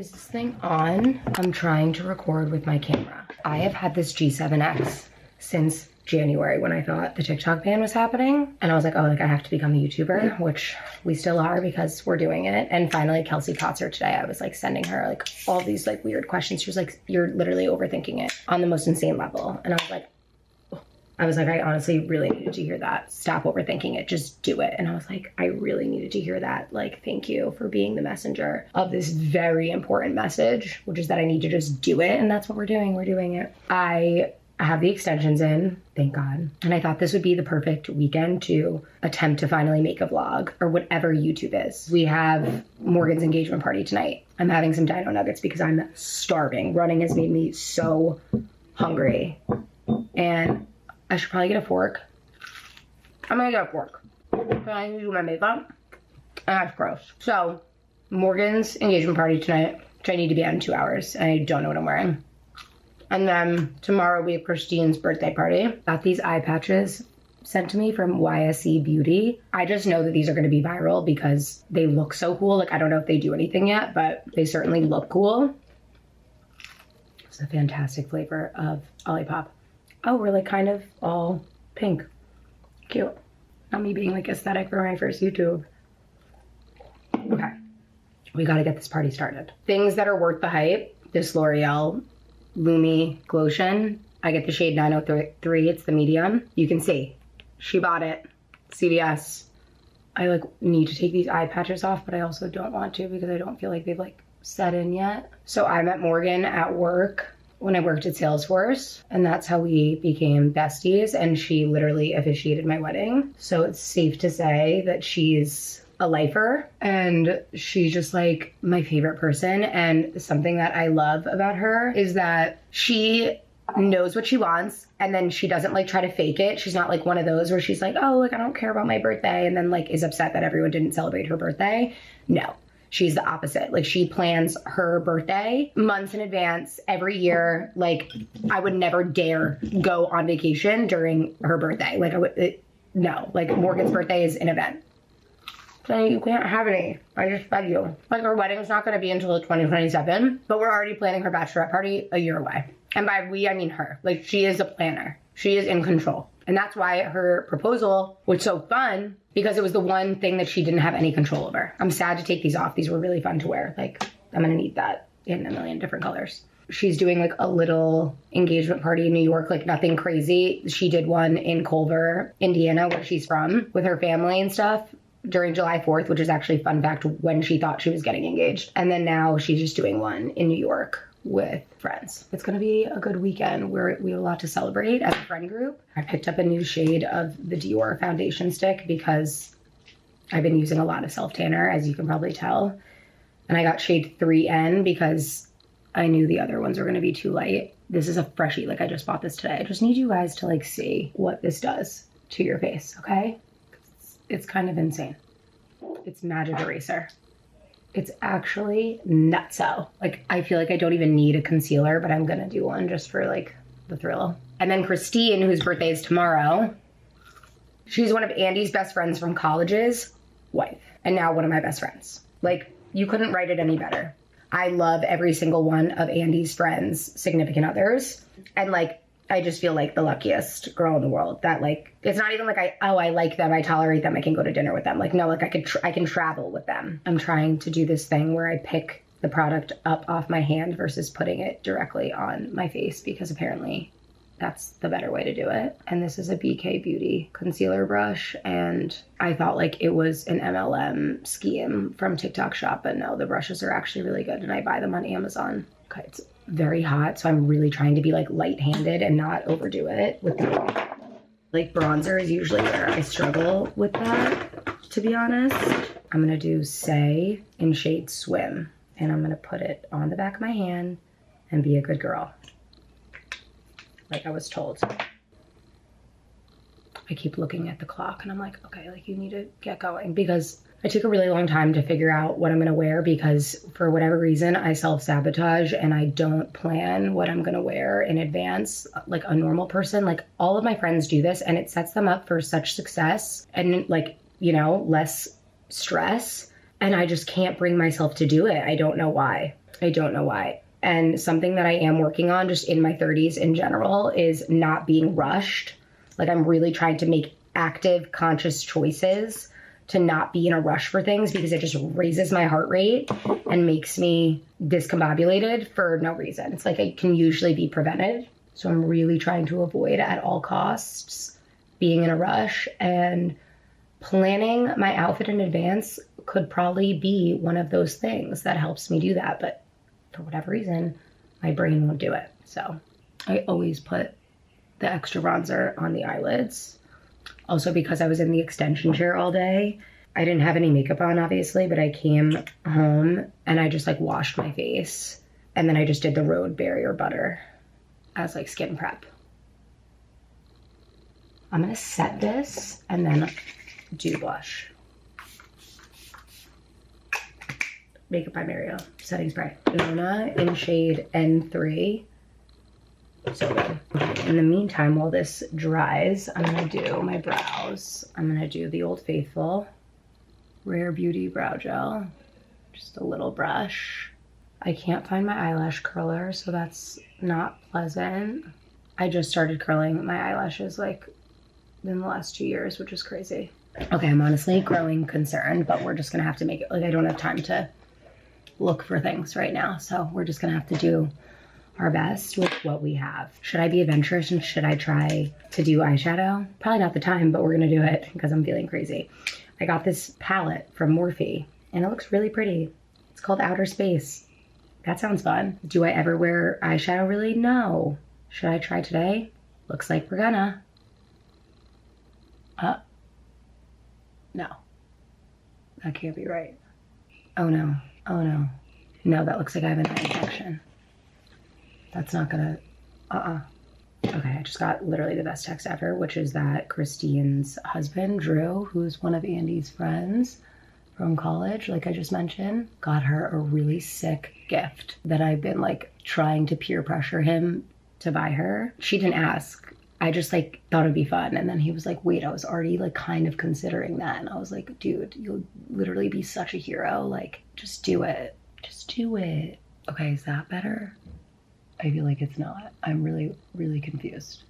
Is this thing on? I'm trying to record with my camera. I have had this G7X since January when I thought the TikTok ban was happening. And I was like, oh, like I have to become a YouTuber, which we still are because we're doing it. And finally Kelsey Kotzer today, I was like sending her like all these like weird questions. She was like, you're literally overthinking it on the most insane level. And I was like, I honestly really needed to hear that. Stop overthinking it, just do it. And I was like, I really needed to hear that. Like, thank you for being the messenger of this very important message, which is that I need to just do it. And that's what we're doing. We're doing it. I have the extensions in, thank God. And I thought this would be the perfect weekend to attempt to finally make a vlog or whatever YouTube is. We have Morgan's engagement party tonight. I'm having some dino nuggets because I'm starving. Running has made me so hungry. And I should probably get a fork. I'm gonna get a fork. Can I do my makeup? And that's gross. So, Morgan's engagement party tonight, which I need to be at in 2 hours. And I don't know what I'm wearing. And then tomorrow we have Christine's birthday party. Got these eye patches sent to me from YSE Beauty. I just know that these are gonna be viral because they look so cool. Like, I don't know if they do anything yet, but they certainly look cool. It's a fantastic flavor of Olipop. Oh, we're like kind of all pink. Cute. Not me being like aesthetic for my first YouTube. Okay, we gotta get this party started. Things that are worth the hype. This L'Oreal Lumi Glotion. I get the shade 903, it's the medium. You can see, she bought it, CVS. I like need to take these eye patches off, but I also don't want to because I don't feel like they've like set in yet. So I met Morgan at work when I worked at Salesforce, and that's how we became besties, and she literally officiated my wedding. So it's safe to say that she's a lifer, and she's just like my favorite person. And something that I love about her is that she knows what she wants, and then she doesn't like try to fake it. She's not like one of those where she's like, oh, like I don't care about my birthday, and then like is upset that everyone didn't celebrate her birthday. No. She's the opposite. Like, she plans her birthday months in advance every year. Like, I would never dare go on vacation during her birthday. Like, no. Like, Morgan's birthday is an event. So you can't have any. I just fed you. Like, her wedding's not going to be until 2027, but we're already planning her bachelorette party a year away. And by we, I mean her. Like, she is a planner. She is in control. And that's why her proposal was so fun, because it was the one thing that she didn't have any control over. I'm sad to take these off. These were really fun to wear. Like, I'm gonna need that in a million different colors. She's doing like a little engagement party in New York, like nothing crazy. She did one in Culver, Indiana, where she's from, with her family and stuff during July 4th, which is actually, fun fact, when she thought she was getting engaged. And then now she's just doing one in New York with friends. It's gonna be a good weekend where we have a lot to celebrate as a friend group. I picked up a new shade of the Dior foundation stick because I've been using a lot of self tanner, as you can probably tell. And I got shade 3N because I knew the other ones were gonna be too light. This is a freshie, like I just bought this today. I just need you guys to like see what this does to your face, okay? It's kind of insane. It's magic eraser. It's actually nutso. Like, I feel like I don't even need a concealer, but I'm gonna do one just for like the thrill. And then Christine, whose birthday is tomorrow, she's one of Andy's best friends from college's wife, and now one of my best friends. Like, you couldn't write it any better. I love every single one of Andy's friends' significant others. And like, I just feel like the luckiest girl in the world that like, it's not even like I like them, I tolerate them, I can go to dinner with them. Like, no, like I can travel with them. I'm trying to do this thing where I pick the product up off my hand versus putting it directly on my face, because apparently that's the better way to do it. And this is a BK Beauty concealer brush, and I thought like it was an MLM scheme from TikTok Shop, but no, the brushes are actually really good, and I buy them on Amazon. Okay, it's very hot, so I'm really trying to be like light-handed and not overdo it with the, like, bronzer is usually where I struggle with that, to be honest. I'm gonna do Say in shade Swim, and I'm gonna put it on the back of my hand and be a good girl, like I was told. I keep looking at the clock and I'm like, okay, like you need to get going, because I took a really long time to figure out what I'm gonna wear, because for whatever reason, I self-sabotage and I don't plan what I'm gonna wear in advance like a normal person. Like, all of my friends do this and it sets them up for such success and like, you know, less stress. And I just can't bring myself to do it. I don't know why. And something that I am working on just in my 30s in general is not being rushed. Like I'm really trying to make active, conscious choices to not be in a rush for things because it just raises my heart rate and makes me discombobulated for no reason. It's like it can usually be prevented. So I'm really trying to avoid at all costs being in a rush, and planning my outfit in advance could probably be one of those things that helps me do that. But for whatever reason, my brain won't do it. So I always put the extra bronzer on the eyelids. Also, because I was in the extension chair all day, I didn't have any makeup on, obviously, but I came home and I just like washed my face. And then I just did the Road Barrier Butter as like skin prep. I'm gonna set this and then do blush. Makeup by Mario, setting spray. Luna in shade N3. So good. In the meantime, while this dries, I'm gonna do my brows. I'm gonna do the Old Faithful Rare Beauty Brow Gel. Just a little brush. I can't find my eyelash curler, so that's not pleasant. I just started curling my eyelashes like in the last 2 years, which is crazy. Okay, I'm honestly growing concerned, but we're just gonna have to make it, like I don't have time to look for things right now. So we're just gonna have to do our best with what we have. Should I be adventurous and should I try to do eyeshadow? Probably not the time, but we're gonna do it because I'm feeling crazy. I got this palette from Morphe and it looks really pretty. It's called Outer Space. That sounds fun. Do I ever wear eyeshadow really? No. Should I try today? Looks like we're gonna. No. That can't be right. Oh no. Oh no. No, that looks like I have an eye infection. That's not gonna, Okay, I just got literally the best text ever, which is that Christine's husband, Drew, who's one of Andy's friends from college, like I just mentioned, got her a really sick gift that I've been like trying to peer pressure him to buy her. She didn't ask. I just like thought it'd be fun. And then he was like, wait, I was already like kind of considering that. And I was like, dude, you'll literally be such a hero. Like, just do it. Just do it. Okay, is that better? I feel like it's not. I'm really, really confused.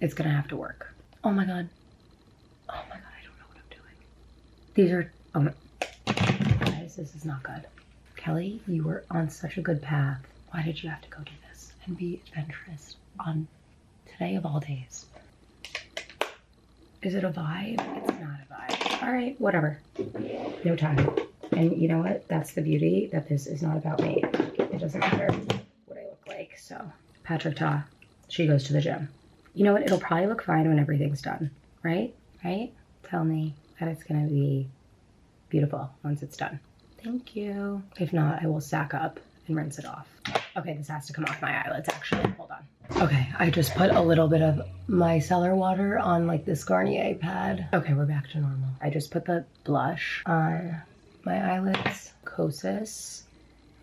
It's gonna have to work. Oh my God. Oh my God, I don't know what I'm doing. These are, oh no. Guys, this is not good. Kelly, you were on such a good path. Why did you have to go do this and be adventurous on today of all days? Is it a vibe? It's not a vibe. All right, whatever. No time. And you know what? That's the beauty, that this is not about me. It doesn't matter what I look like. So Patrick Ta, she goes to the gym. You know what? It'll probably look fine when everything's done, right? Right? Tell me that it's gonna be beautiful once it's done. Thank you. If not, I will sack up and rinse it off. Okay, this has to come off my eyelids actually. Hold on. Okay, I just put a little bit of micellar water on like this Garnier pad. Okay, we're back to normal. I just put the blush on my eyelids. Kosas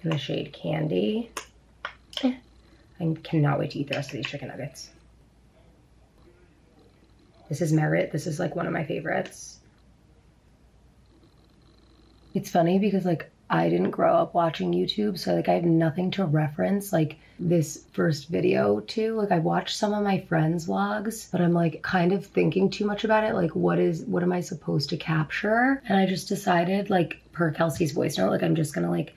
in the shade Candy. I cannot wait to eat the rest of these chicken nuggets. This is Merit. This is like one of my favorites. It's funny because like I didn't grow up watching YouTube, so like I have nothing to reference like this first video to. Like I watched some of my friends' vlogs, but I'm like kind of thinking too much about it. Like what am I supposed to capture? And I just decided, like per Kelsey's voice note, like I'm just gonna like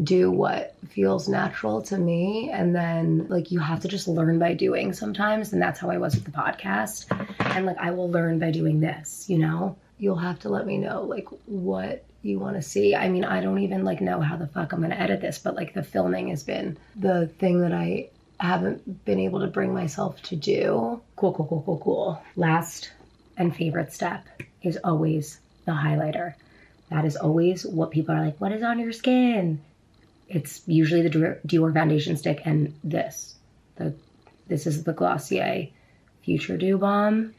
do what feels natural to me. And then like you have to just learn by doing sometimes. And that's how I was with the podcast. And like I will learn by doing this, you know? You'll have to let me know like what you want to see. I mean, I don't even like know how the fuck I'm gonna edit this, but like the filming has been the thing that I haven't been able to bring myself to do. Cool. Last and favorite step is always the highlighter. That is always what people are like, what is on your skin? It's usually the Dior foundation stick and this. This is the Glossier Future Dew Balm.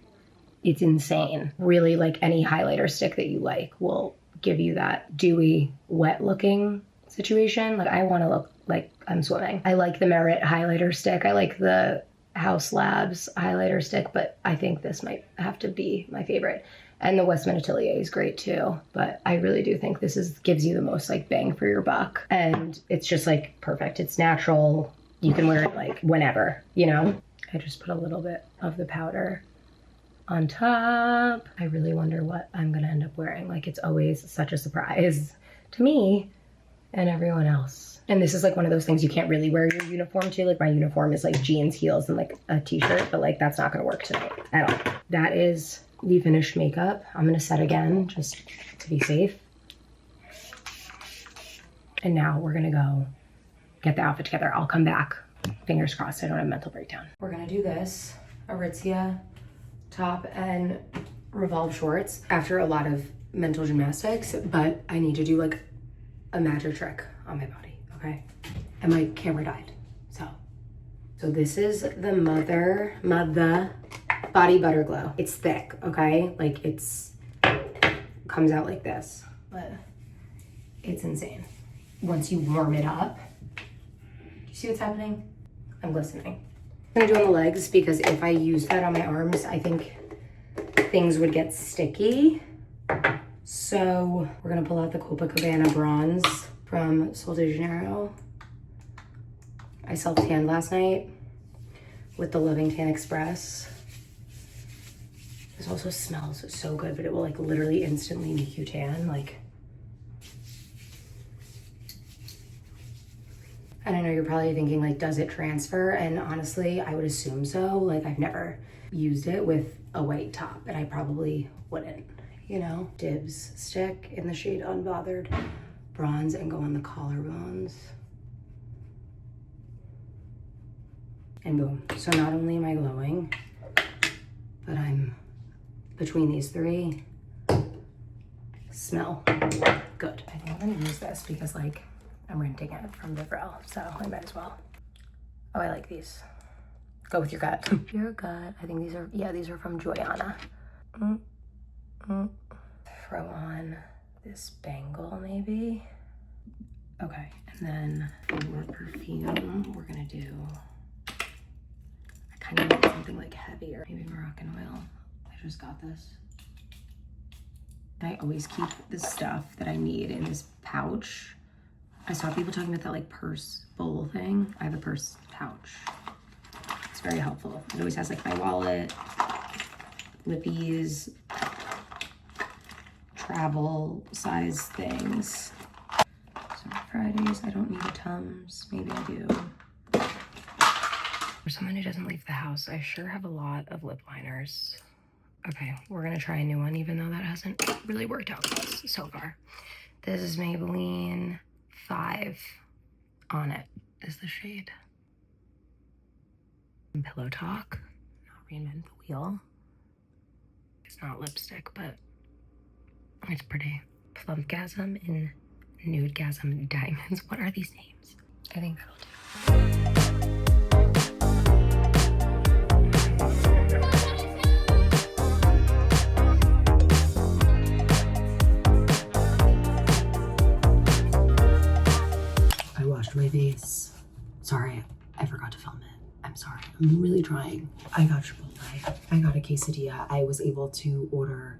It's insane. Really, like any highlighter stick that you like will give you that dewy, wet looking situation. Like I want to look like I'm swimming. I like the Merit highlighter stick. I like the House Labs highlighter stick, but I think this might have to be my favorite. And the Westman Atelier is great too. But I really do think this gives you the most like bang for your buck. And it's just like perfect. It's natural. You can wear it like whenever, you know? I just put a little bit of the powder on top. I really wonder what I'm gonna end up wearing. Like, it's always such a surprise to me and everyone else. And this is like one of those things you can't really wear your uniform to. Like, my uniform is like jeans, heels, and like a t-shirt, but like that's not gonna work tonight at all. That is the finished makeup. I'm gonna set again just to be safe. And now we're gonna go get the outfit together. I'll come back. Fingers crossed I don't have a mental breakdown. We're gonna do this, Aritzia top and Revolve shorts after a lot of mental gymnastics, but I need to do like a magic trick on my body, okay? And my camera died, so this is the Mother Body Butter Glow. It's thick, okay? Like, comes out like this, but it's insane. Once you warm it up, do you see what's happening? I'm glistening. I'm gonna do on the legs because if I use that on my arms, I think things would get sticky. So we're gonna pull out the Copacabana bronze from Sol de Janeiro. I self-tanned last night with the Loving Tan Express. This also smells so good, but it will like literally instantly make you tan. Like, and I know you're probably thinking like, does it transfer? And honestly, I would assume so. Like, I've never used it with a white top and I probably wouldn't, you know? Dibs stick in the shade Unbothered Bronze and go on the collarbones. And boom. So not only am I glowing, but I'm between these three, smell good. I think I'm gonna use this because like I'm renting it from Vivrel, so I might as well. Oh, I like these. Go with your gut. Your gut. I think these are, yeah, these are from Joyana. Throw on this bangle maybe. Okay, and then for perfume, we're gonna do, I kind of need something like heavier. Maybe Moroccan oil. I just got this. I always keep the stuff that I need in this pouch. I saw people talking about that like purse bowl thing. I have a purse pouch. It's very helpful. It always has like my wallet, lippies, travel size things. So Fridays, I don't need a Tums. Maybe I do. For someone who doesn't leave the house, I sure have a lot of lip liners. Okay, we're gonna try a new one, even though that hasn't really worked out for us so far. This is Maybelline 5 On It is the shade. Pillow Talk, not reinvent the wheel. It's not lipstick, but it's pretty. Plumpgasm in Nudegasm Diamonds. What are these names? I think that'll do. I washed my face. Sorry, I forgot to film it. I'm sorry. I'm really trying. I got Chipotle. I got a quesadilla. I was able to order,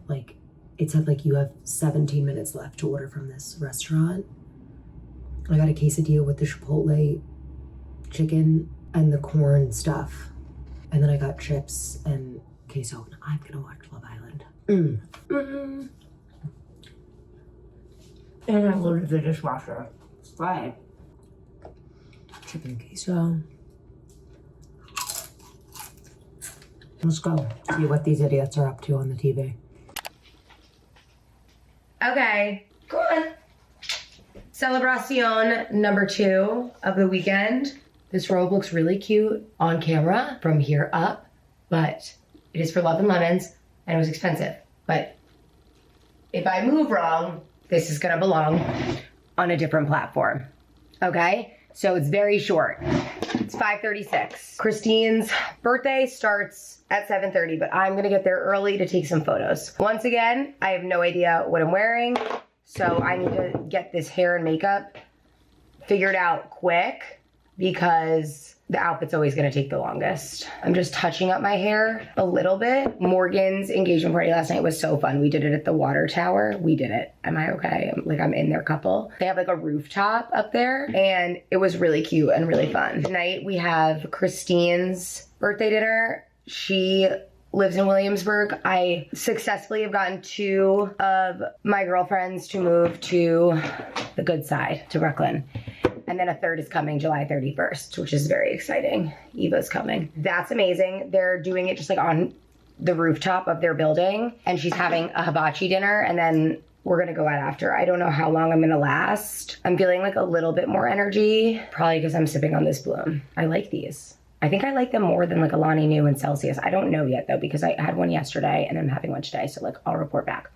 like, it said like you have 17 minutes left to order from this restaurant. I got a quesadilla with the Chipotle chicken and the corn stuff. And then I got chips and queso. I'm gonna watch Love Island. And I loaded the dishwasher. Right. Chicken queso. Let's go see what these idiots are up to on the TV. Okay, go on. Celebracion number 2 of the weekend. This robe looks really cute on camera from here up, but it is for Love and Lemons and it was expensive. But if I move wrong, this is gonna belong on a different platform, okay? So it's very short. It's 5:36. Christine's birthday starts at 7:30, but I'm gonna get there early to take some photos. Once again, I have no idea what I'm wearing, so I need to get this hair and makeup figured out quick. because the outfit's always gonna take the longest. I'm just touching up my hair a little bit. Morgan's engagement party last night was so fun. We did it at the water tower. We did it. Am I okay? I'm in their couple. They have like a rooftop up there and it was really cute and really fun. Tonight we have Christine's birthday dinner. She lives in Williamsburg. I successfully have gotten 2 of my girlfriends to move to the good side, to Brooklyn. And then a 3rd is coming July 31st, which is very exciting. Eva's coming. That's amazing. They're doing it just like on the rooftop of their building. And she's having a hibachi dinner and then we're gonna go out after. I don't know how long I'm gonna last. I'm feeling like a little bit more energy, probably because I'm sipping on this Bloom. I like these. I think I like them more than like Alani Nu and Celsius. I don't know yet though, because I had one yesterday and I'm having one today. So like I'll report back.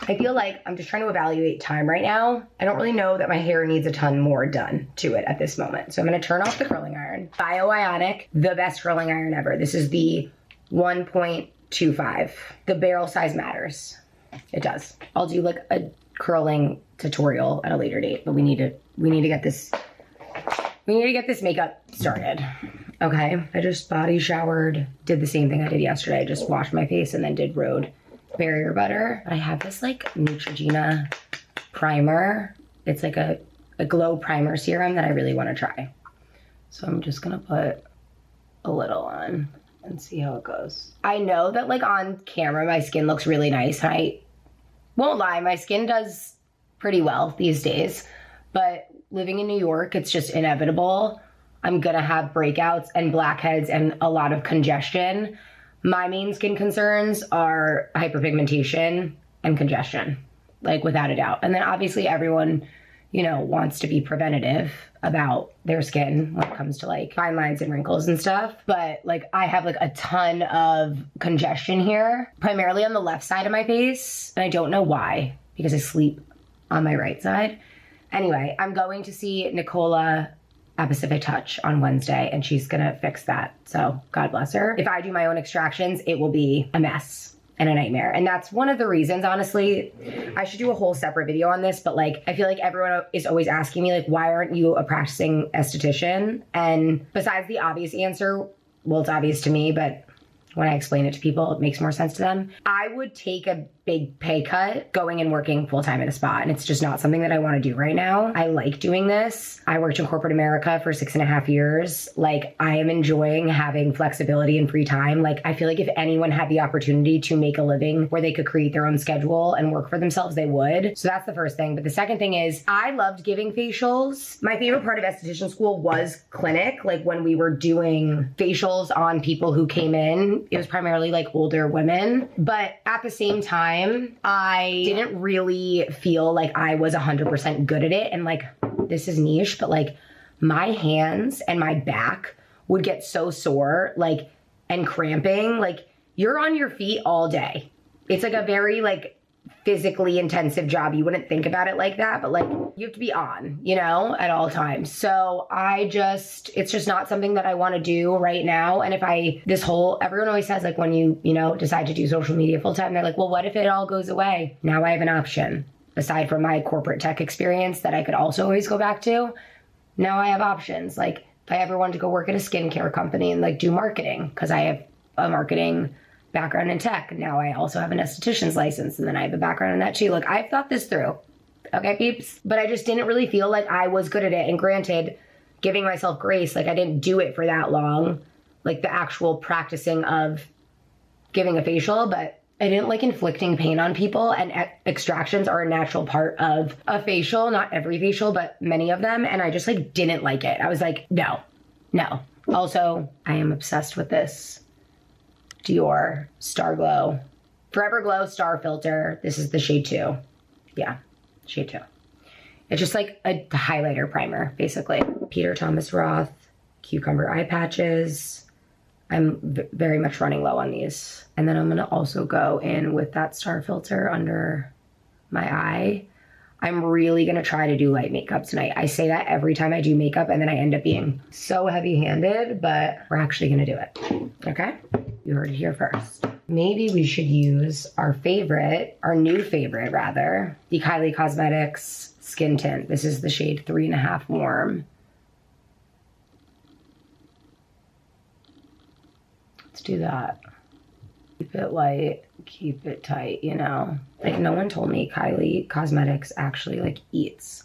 I feel like I'm just trying to evaluate time right now. I don't really know that my hair needs a ton more done to it at this moment. So I'm gonna turn off the curling iron. Bioionic, the best curling iron ever. This is the 1.25. The barrel size matters. It does. I'll do like a curling tutorial at a later date, but we need to get this makeup started. Okay, I just body showered, did the same thing I did yesterday. Just washed my face and then did Rhode barrier butter. I have this like Neutrogena primer. It's like a glow primer serum that I really want to try. So I'm just gonna put a little on and see how it goes. I know that like on camera my skin looks really nice. I won't lie, my skin does pretty well these days, but living in New York, it's just inevitable. I'm gonna have breakouts and blackheads and a lot of congestion. My main skin concerns are hyperpigmentation and congestion, like without a doubt. And then obviously everyone, you know, wants to be preventative about their skin when it comes to like fine lines and wrinkles and stuff. But like I have like a ton of congestion here, primarily on the left side of my face. And I don't know why, because I sleep on my right side. Anyway, I'm going to see Nicola at Pacific Touch on Wednesday and she's gonna fix that. So God bless her. If I do my own extractions, it will be a mess and a nightmare. And that's one of the reasons, honestly, I should do a whole separate video on this, but like, I feel like everyone is always asking me like, why aren't you a practicing esthetician? And besides the obvious answer, well, it's obvious to me, but when I explain it to people, it makes more sense to them. I would take a big pay cut going and working full-time at a spa, and it's just not something that I want to do right now. I like doing this. I worked in corporate America for 6.5 years. Like, I am enjoying having flexibility and free time. Like, I feel like if anyone had the opportunity to make a living where they could create their own schedule and work for themselves, they would. So that's the first thing. But the second thing is, I loved giving facials. My favorite part of esthetician school was clinic. Like, when we were doing facials on people who came in, it was primarily like older women. But at the same time, I didn't really feel like I was 100% good at it. And like, this is niche, but like my hands and my back would get so sore, like, and cramping. Like, you're on your feet all day. It's like a very like physically intensive job. You wouldn't think about it like that, but like you have to be on, you know, at all times. So it's just not something that I want to do right now. And if everyone always says like when you know, decide to do social media full time, they're like, well, what if it all goes away? Now I have an option. Aside from my corporate tech experience that I could also always go back to, now I have options. Like if I ever wanted to go work at a skincare company and like do marketing, because I have a marketing background in tech. Now I also have an esthetician's license and then I have a background in that too. Like, I've thought this through, okay, peeps? But I just didn't really feel like I was good at it. And granted, giving myself grace, like I didn't do it for that long, like the actual practicing of giving a facial, but I didn't like inflicting pain on people, and extractions are a natural part of a facial, not every facial, but many of them. And I just like didn't like it. I was like, no. Also, I am obsessed with this Dior Star Glow, Forever Glow Star Filter. This is the shade 2. Yeah, shade 2. It's just like a highlighter primer, basically. Peter Thomas Roth Cucumber Eye Patches. I'm very much running low on these. And then I'm gonna also go in with that Star Filter under my eye. I'm really gonna try to do light makeup tonight. I say that every time I do makeup and then I end up being so heavy-handed, but we're actually gonna do it, okay? You heard it here first. Maybe we should use our new favorite rather, the Kylie Cosmetics Skin Tint. This is the shade 3.5 Warm. Let's do that. Keep it light, keep it tight, you know? Like, no one told me Kylie Cosmetics actually, like, eats.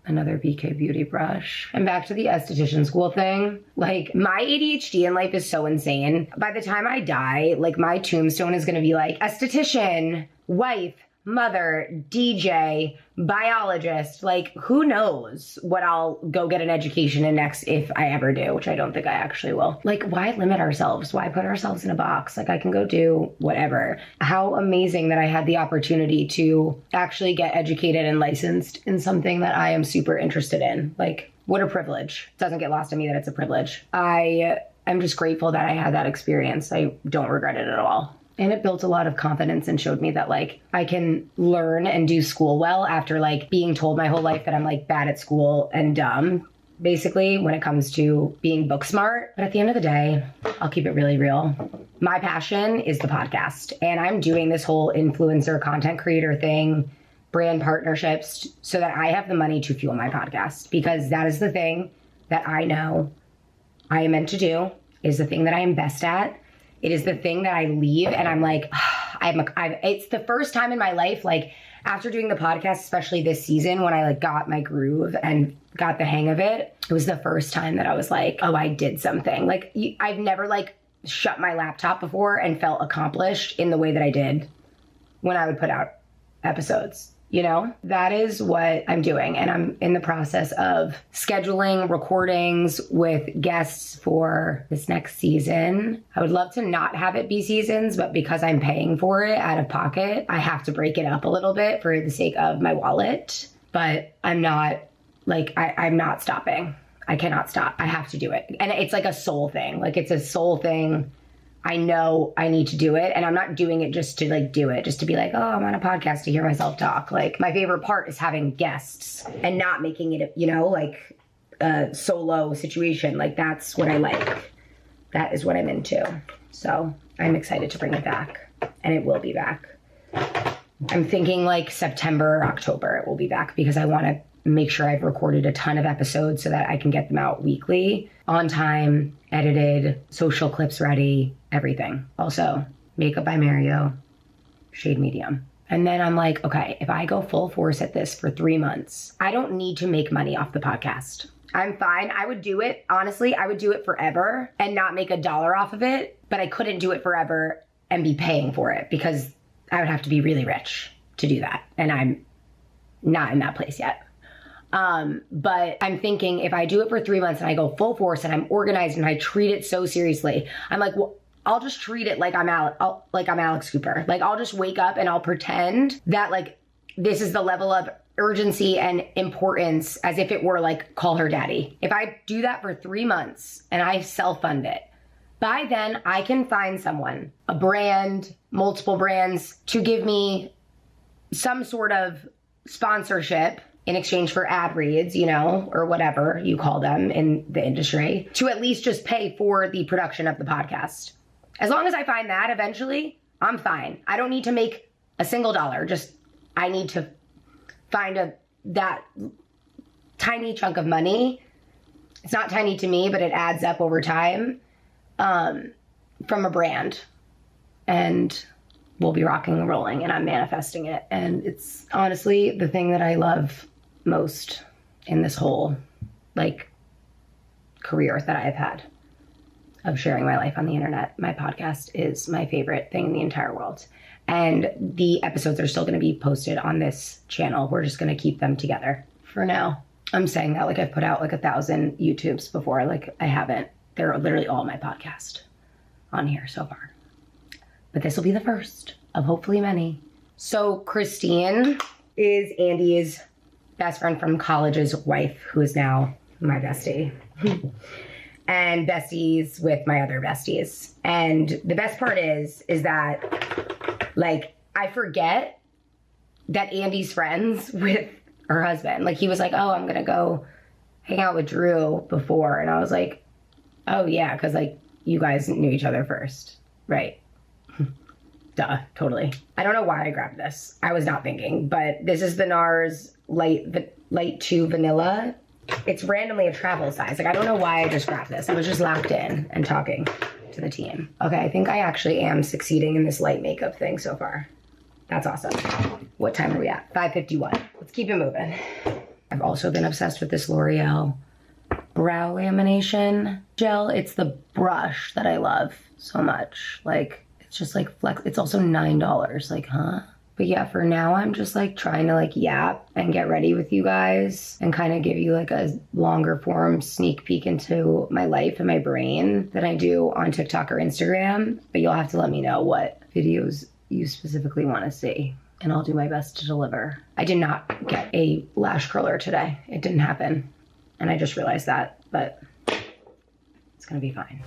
Another BK Beauty brush. And back to the esthetician school thing. Like, my ADHD in life is so insane. By the time I die, like, my tombstone is gonna be like, esthetician, wife, mother, DJ, biologist. Like, who knows what I'll go get an education in next if I ever do, which I don't think I actually will. Like, why limit ourselves? Why put ourselves in a box? Like, I can go do whatever. How amazing that I had the opportunity to actually get educated and licensed in something that I am super interested in. Like, what a privilege. It doesn't get lost on me that it's a privilege. I am just grateful that I had that experience. I don't regret it at all. And it built a lot of confidence and showed me that, like, I can learn and do school well after, like, being told my whole life that I'm, like, bad at school and dumb, basically, when it comes to being book smart. But at the end of the day, I'll keep it really real. My passion is the podcast. And I'm doing this whole influencer content creator thing, brand partnerships, so that I have the money to fuel my podcast. Because that is the thing that I know I am meant to do, is the thing that I am best at. It is the thing that I leave and I'm like, it's the first time in my life, like, after doing the podcast, especially this season when I, like, got my groove and got the hang of it, it was the first time that I was like, oh, I did something. Like, I've never, like, shut my laptop before and felt accomplished in the way that I did when I would put out episodes. You know, that is what I'm doing. And I'm in the process of scheduling recordings with guests for this next season. I would love to not have it be seasons, but because I'm paying for it out of pocket, I have to break it up a little bit for the sake of my wallet. But I'm not, like, I'm not stopping. I cannot stop. I have to do it. And it's like a soul thing. Like, it's a soul thing. I know I need to do it, and I'm not doing it just to, like, do it, just to be like, oh, I'm on a podcast to hear myself talk. Like, my favorite part is having guests and not making it, you know, like a solo situation. Like, that's what I like. That is what I'm into. So I'm excited to bring it back, and it will be back. I'm thinking like September or October it will be back, because I want to make sure I've recorded a ton of episodes so that I can get them out weekly, on time, edited, social clips ready, everything. Also, makeup by Mario, shade medium. And then I'm like, okay, if I go full force at this for 3 months, I don't need to make money off the podcast. I'm fine. I would do it. Honestly, I would do it forever and not make $1 off of it, but I couldn't do it forever and be paying for it, because I would have to be really rich to do that. And I'm not in that place yet. But I'm thinking if I do it for 3 months and I go full force and I'm organized and I treat it so seriously, I'm like, well, I'll just treat it like I'm Alex Cooper. Like, I'll just wake up and I'll pretend that, like, this is the level of urgency and importance as if it were like Call Her Daddy. If I do that for 3 months and I self-fund it, by then I can find someone, a brand, multiple brands, to give me some sort of sponsorship in exchange for ad reads, you know, or whatever you call them in the industry, to at least just pay for the production of the podcast. As long as I find that eventually, I'm fine. I don't need to make a single dollar. Just, I need to find that tiny chunk of money. It's not tiny to me, but it adds up over time, from a brand. And we'll be rocking and rolling, and I'm manifesting it. And it's honestly the thing that I love most in this whole, like, career that I've had of sharing my life on the internet. My podcast is my favorite thing in the entire world. And the episodes are still going to be posted on this channel. We're just going to keep them together for now. I'm saying that like I've put out like 1,000 YouTubes before. Like, I haven't. They're literally all my podcast on here so far. But this will be the first of hopefully many. So Christine is Andy's best friend from college's wife, who is now my bestie. And besties with my other besties. And the best part is that, like, I forget that Andy's friends with her husband. Like, he was like, oh, I'm going to go hang out with Drew before. And I was like, oh, yeah, because, like, you guys knew each other first, right? Duh, totally. I don't know why I grabbed this. I was not thinking, but this is the NARS Light 2 Vanilla. It's randomly a travel size. Like, I don't know why I just grabbed this. I was just locked in and talking to the team. Okay, I think I actually am succeeding in this light makeup thing so far. That's awesome. What time are we at? 5:51. Let's keep it moving. I've also been obsessed with this L'Oreal brow lamination gel. It's the brush that I love so much. Like, it's just like flex. It's also $9. Like, huh? But yeah, for now, I'm just like trying to like yap and get ready with you guys and kind of give you like a longer form sneak peek into my life and my brain than I do on TikTok or Instagram. But you'll have to let me know what videos you specifically want to see, and I'll do my best to deliver. I did not get a lash curler today. It didn't happen. And I just realized that, but it's gonna be fine.